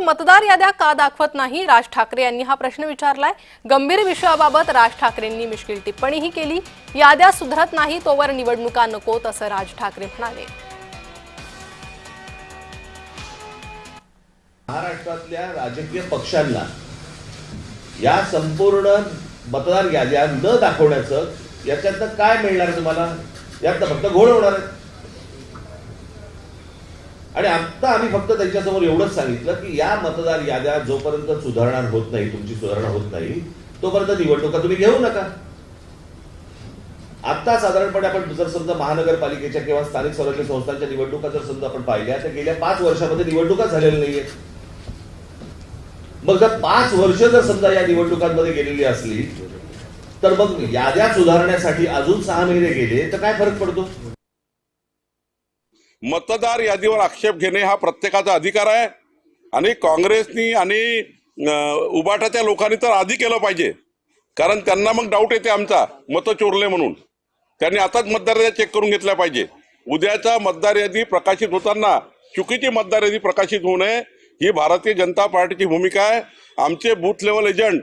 मतदार याद्या का दाखवत नाही, राज ठाकरे यांनी हा प्रश्न विचारलाय। गंभीर विषयाबाबत राज ठाकरेंनी मिश्किल टिप्पणीही केली। याद्या सुधरत नाही तोवर निवडणुका नकोत असं राज ठाकरे म्हणाले। महाराष्ट्रातल्या राजकीय पक्षांना या संपूर्ण मतदार याद्या न दाखवण्याचं याच्यातनं काय मिळणार तुम्हाला? यात फक्त घोळ होणार आहे। आणि आता आम्ही फक्त त्यांच्यासमोर एवढंच सांगितलं की या मतदार याद्या जोपर्यंत सुधारणा होत नाही, तुमची सुधारणा होत नाही, तोपर्यंत निवडणुका तुम्ही घेऊ नका। आता साधारणपणे आपण जर समजा महानगरपालिकेच्या किंवा स्थानिक स्वराज्य संस्थांच्या निवडणुका जर समजा आपण पाहिल्या तर गेल्या 5 वर्षामध्ये निवडणुका झालेल्या नाहीये। मग जर 5 वर्ष जर समजा या निवडणुकांमध्ये गेलेली असली तर मग याद्या सुधारण्यासाठी अजून 6 महिने गेले तर काय फरक पडतो? मतदार यादीवर आक्षेप घेणे हा प्रत्येकाचा अधिकार आहे आणि काँग्रेसनी आणि उबाटाच्या लोकांनी तर आधी केलं पाहिजे, कारण त्यांना मग डाऊट येते आमचा मतं चोरले म्हणून। त्यांनी आताच मतदार यादी चेक करून घेतल्या पाहिजे। उद्याचा मतदार यादी प्रकाशित होताना चुकीची मतदार यादी प्रकाशित होऊ नये ही भारतीय जनता पार्टीची भूमिका आहे। आमचे बूथ लेवल एजंट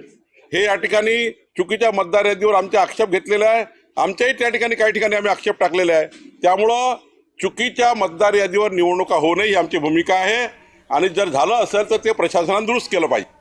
हे या ठिकाणी चुकीच्या मतदार यादीवर आमचे आक्षेप घेतलेले आहे। आमच्याही त्या ठिकाणी काही ठिकाणी आम्ही आक्षेप टाकलेले आहे। त्यामुळं चुकीच्या मतदार यादीवर निवडणुका होऊ नये ही आमची भूमिका आहे आणि जर झालं असेल तर ते प्रशासनाने दुरुस्त केलं पाहिजे।